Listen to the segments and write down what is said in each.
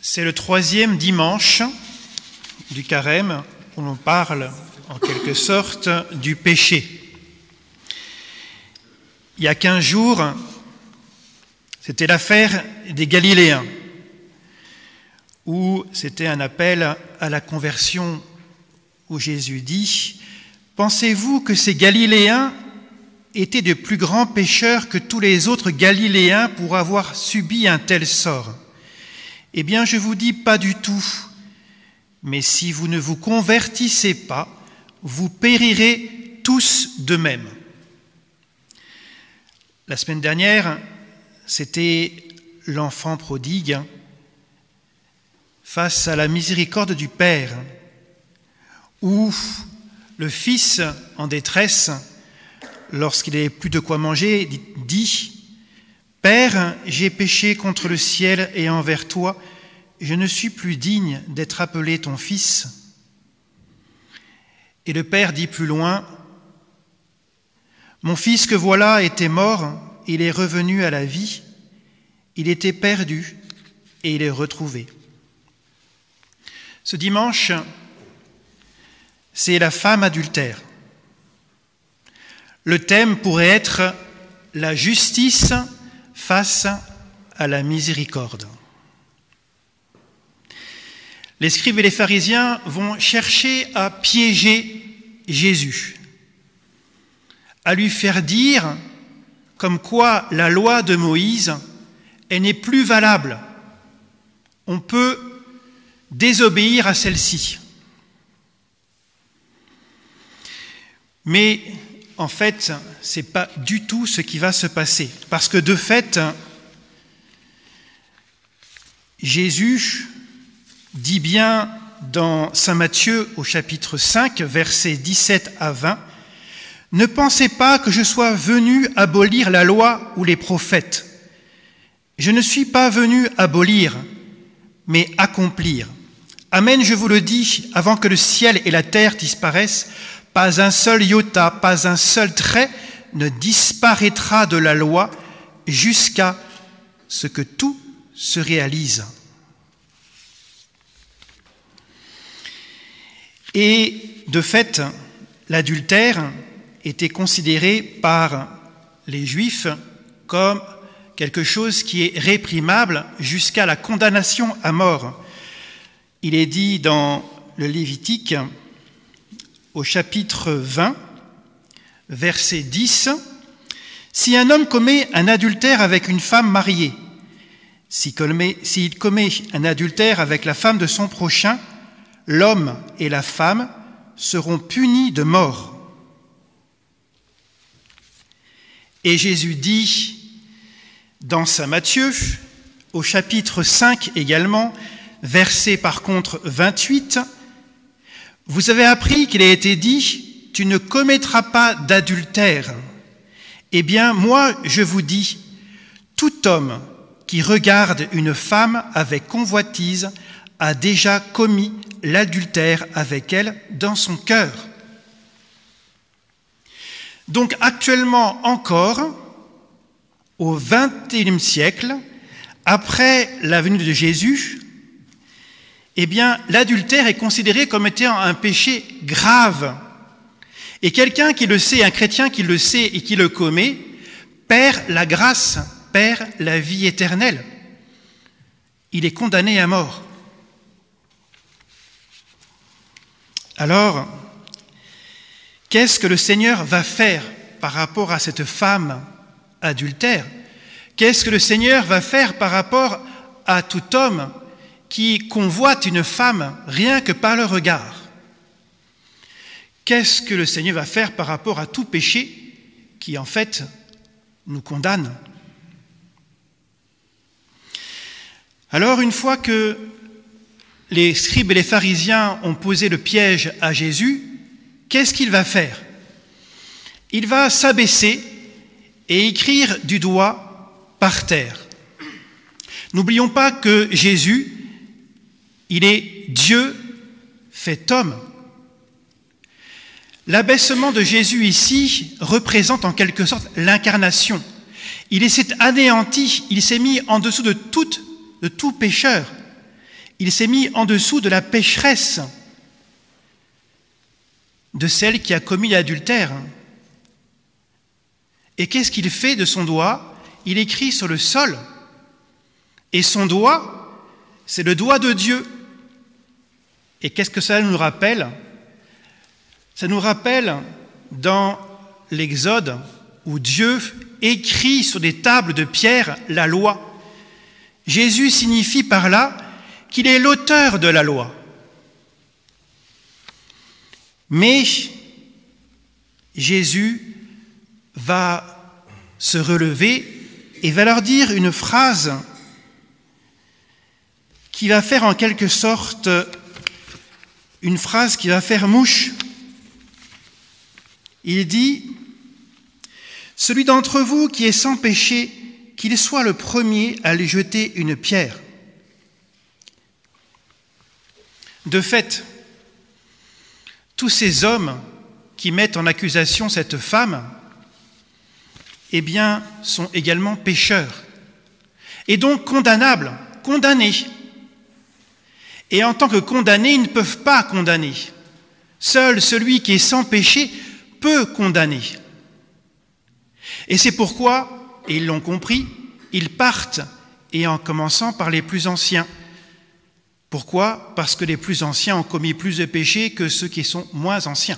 C'est le 3e dimanche du Carême où l'on parle en quelque sorte du péché. Il y a 15 jours, c'était l'affaire des Galiléens, où c'était un appel à la conversion, où Jésus dit « Pensez-vous que ces Galiléens étaient de plus grands pécheurs que tous les autres Galiléens pour avoir subi un tel sort ? Eh bien, je vous dis pas du tout. Mais si vous ne vous convertissez pas, vous périrez tous de même. » La semaine dernière, c'était l'enfant prodigue face à la miséricorde du Père, où le Fils en détresse, lorsqu'il n'avait plus de quoi manger, dit « Père, j'ai péché contre le ciel et envers toi, je ne suis plus digne d'être appelé ton fils. » Et le Père dit plus loin « Mon fils que voilà était mort, il est revenu à la vie, il était perdu et il est retrouvé. » Ce dimanche, c'est la femme adultère. Le thème pourrait être la justice face à la miséricorde. Les scribes et les pharisiens vont chercher à piéger Jésus, à lui faire dire comme quoi la loi de Moïse, elle n'est plus valable. On peut désobéir à celle-ci. Mais en fait, ce n'est pas du tout ce qui va se passer. Parce que de fait, Jésus dit bien dans Saint Matthieu au chapitre 5, versets 17 à 20, « Ne pensez pas que je sois venu abolir la loi ou les prophètes. Je ne suis pas venu abolir, mais accomplir. Amen, je vous le dis, avant que le ciel et la terre disparaissent, pas un seul iota, pas un seul trait ne disparaîtra de la loi jusqu'à ce que tout se réalise. » Et de fait, l'adultère était considéré par les Juifs comme quelque chose qui est réprimable jusqu'à la condamnation à mort. Il est dit dans le Lévitique, au chapitre 20, verset 10, « Si un homme commet un adultère avec une femme mariée, s'il commet un adultère avec la femme de son prochain, l'homme et la femme seront punis de mort. » Et Jésus dit dans Saint Matthieu, au chapitre 5 également, verset par contre 28, « Vous avez appris qu'il a été dit, tu ne commettras pas d'adultère. Eh bien, moi, je vous dis, tout homme qui regarde une femme avec convoitise a déjà commis l'adultère avec elle dans son cœur. » Donc actuellement encore, au XXIe siècle, après la venue de Jésus, eh bien, l'adultère est considéré comme étant un péché grave. Et quelqu'un qui le sait, un chrétien qui le sait et qui le commet, perd la grâce, perd la vie éternelle. Il est condamné à mort. Alors, qu'est-ce que le Seigneur va faire par rapport à cette femme adultère ? Qu'est-ce que le Seigneur va faire par rapport à tout homme qui convoite une femme rien que par le regard ? Qu'est-ce que le Seigneur va faire par rapport à tout péché qui, en fait, nous condamne ? Alors, une fois que les scribes et les pharisiens ont posé le piège à Jésus, qu'est-ce qu'il va faire ? Il va s'abaisser et écrire du doigt par terre. N'oublions pas que Jésus, il est Dieu fait homme. L'abaissement de Jésus ici représente en quelque sorte l'incarnation. Il s'est anéanti, il s'est mis en dessous de tout pécheur. il s'est mis en dessous de la pécheresse, de celle qui a commis l'adultère. Et qu'est-ce qu'il fait de son doigt? Il écrit sur le sol. Et son doigt, c'est le doigt de Dieu. Et qu'est-ce que ça nous rappelle? Ça nous rappelle dans l'Exode où Dieu écrit sur des tables de pierre la loi. Jésus signifie par là qu'il est l'auteur de la loi. Mais Jésus va se relever et va leur dire une phrase qui va faire en quelque sorte une phrase qui va faire mouche. Il dit « Celui d'entre vous qui est sans péché, qu'il soit le premier à lui jeter une pierre. » De fait, tous ces hommes qui mettent en accusation cette femme, eh bien, sont également pécheurs, et donc condamnables, condamnés. Et en tant que condamnés, ils ne peuvent pas condamner. Seul celui qui est sans péché peut condamner. Et c'est pourquoi, et ils l'ont compris, ils partent, et en commençant par les plus anciens. Pourquoi? Parce que les plus anciens ont commis plus de péchés que ceux qui sont moins anciens.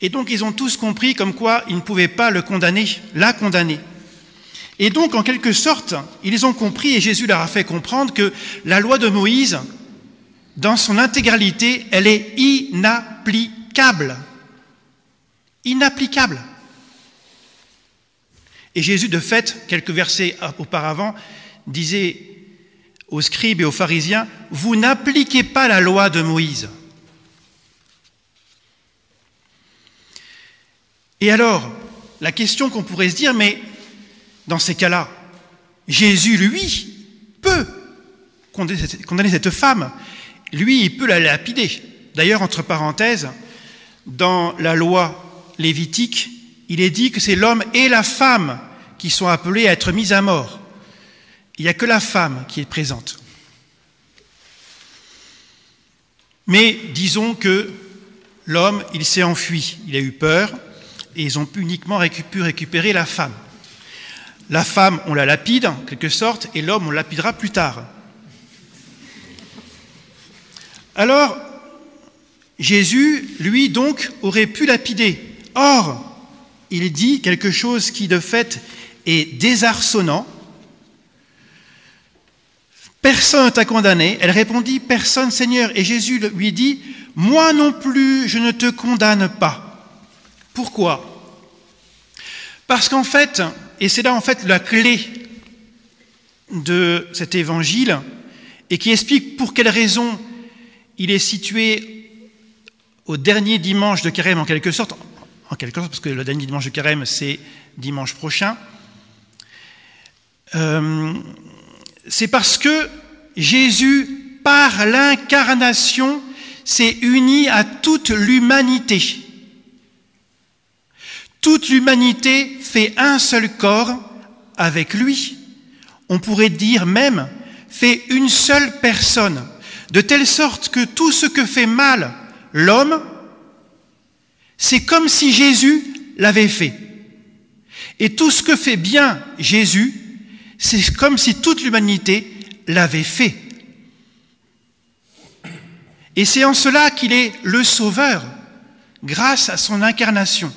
Et donc ils ont tous compris comme quoi ils ne pouvaient pas le condamner, la condamner. Et donc en quelque sorte, ils ont compris, et Jésus leur a fait comprendre que la loi de Moïse, dans son intégralité, elle est inapplicable. Inapplicable. Et Jésus, de fait, quelques versets auparavant, disait aux scribes et aux pharisiens, « Vous n'appliquez pas la loi de Moïse. » Et alors, la question qu'on pourrait se dire, mais dans ces cas-là, Jésus, lui, peut condamner cette femme. Lui, il peut la lapider. D'ailleurs, entre parenthèses, dans la loi lévitique, il est dit que c'est l'homme et la femme qui sont appelés à être mis à mort. Il n'y a que la femme qui est présente. Mais disons que l'homme, il s'est enfui, il a eu peur, et ils ont uniquement pu récupérer la femme. La femme, on la lapide, en quelque sorte, et l'homme, on la lapidera plus tard. Alors, Jésus, lui, donc, aurait pu lapider. Or, il dit quelque chose qui, de fait, est désarçonnant. Personne ne t'a condamné. Elle répondit, personne, Seigneur. Et Jésus lui dit, moi non plus, je ne te condamne pas. Pourquoi? Parce qu'en fait, et c'est là en fait la clé de cet évangile, et qui explique pour quelle raison il est situé au dernier dimanche de Carême en quelque sorte, parce que le dernier dimanche de Carême, c'est dimanche prochain, c'est parce que Jésus, par l'incarnation, s'est uni à toute l'humanité. Toute l'humanité fait un seul corps avec lui. On pourrait dire même, fait une seule personne, de telle sorte que tout ce que fait mal l'homme, c'est comme si Jésus l'avait fait. Et tout ce que fait bien Jésus, c'est comme si toute l'humanité l'avait fait. Et c'est en cela qu'il est le Sauveur, grâce à son incarnation.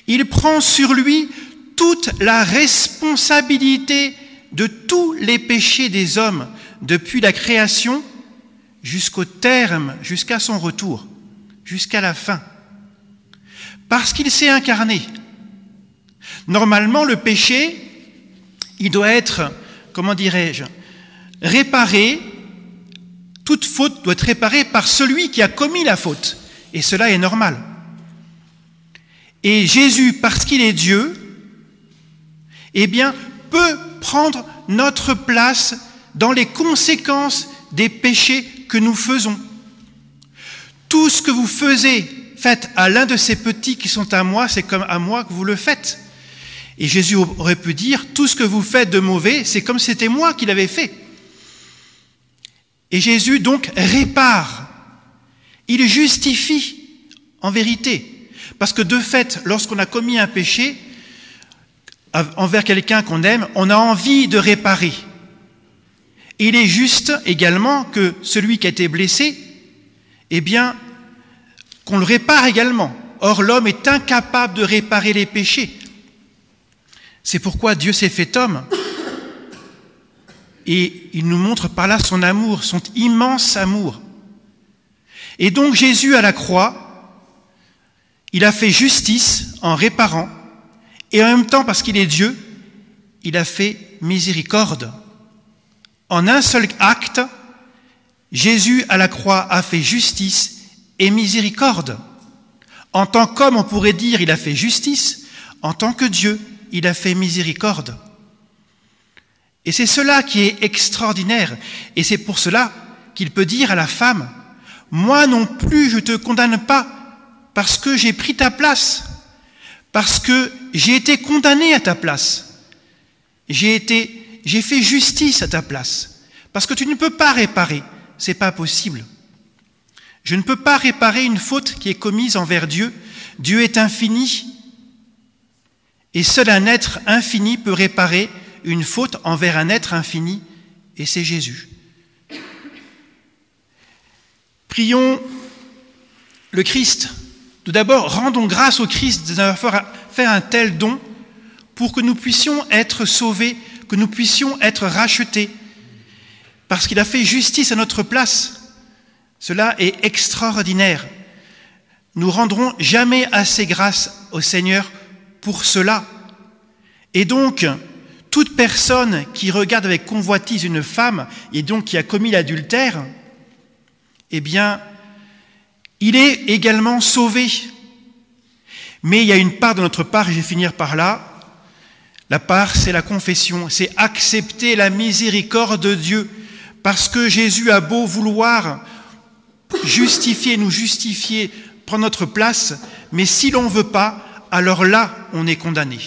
Il prend sur lui toute la responsabilité de tous les péchés des hommes, depuis la création jusqu'au terme, jusqu'à son retour, jusqu'à la fin. Parce qu'il s'est incarné. Normalement, le péché, il doit être, comment dirais-je, réparé, toute faute doit être réparée par celui qui a commis la faute. Et cela est normal. Et Jésus, parce qu'il est Dieu, eh bien, peut prendre notre place dans les conséquences des péchés que nous faisons. Tout ce que vous faites à l'un de ces petits qui sont à moi, c'est comme à moi que vous le faites. Et Jésus aurait pu dire, tout ce que vous faites de mauvais, c'est comme si c'était moi qui l'avais fait. Et Jésus donc répare. Il justifie en vérité. Parce que de fait, lorsqu'on a commis un péché envers quelqu'un qu'on aime, on a envie de réparer. Et il est juste également que celui qui a été blessé, eh bien, qu'on le répare également. Or, l'homme est incapable de réparer les péchés. C'est pourquoi Dieu s'est fait homme. Et il nous montre par là son amour, son immense amour. Et donc Jésus à la croix, il a fait justice en réparant, et en même temps, parce qu'il est Dieu, il a fait miséricorde. En un seul acte, Jésus à la croix a fait justice et miséricorde. En tant qu'homme, on pourrait dire il a fait justice, en tant que Dieu, il a fait miséricorde. Et c'est cela qui est extraordinaire. Et c'est pour cela qu'il peut dire à la femme, « Moi non plus je ne te condamne pas, parce que j'ai pris ta place, parce que j'ai été condamné à ta place. J'ai fait justice à ta place, parce que tu ne peux pas réparer, c'est pas possible. Je ne peux pas réparer une faute qui est commise envers Dieu. Dieu est infini, et seul un être infini peut réparer une faute envers un être infini, et c'est Jésus. Prions le Christ. Tout d'abord, rendons grâce au Christ d'avoir fait un tel don pour que nous puissions être sauvés, que nous puissions être rachetés, parce qu'il a fait justice à notre place. Cela est extraordinaire. Nous rendrons jamais assez grâce au Seigneur pour cela. Et donc, toute personne qui regarde avec convoitise une femme et donc qui a commis l'adultère, eh bien, il est également sauvé. Mais il y a une part de notre part, et je vais finir par là. La part, c'est la confession, c'est accepter la miséricorde de Dieu, parce que Jésus a beau vouloir nous justifier, prendre notre place, mais si l'on ne veut pas, alors là, on est condamné.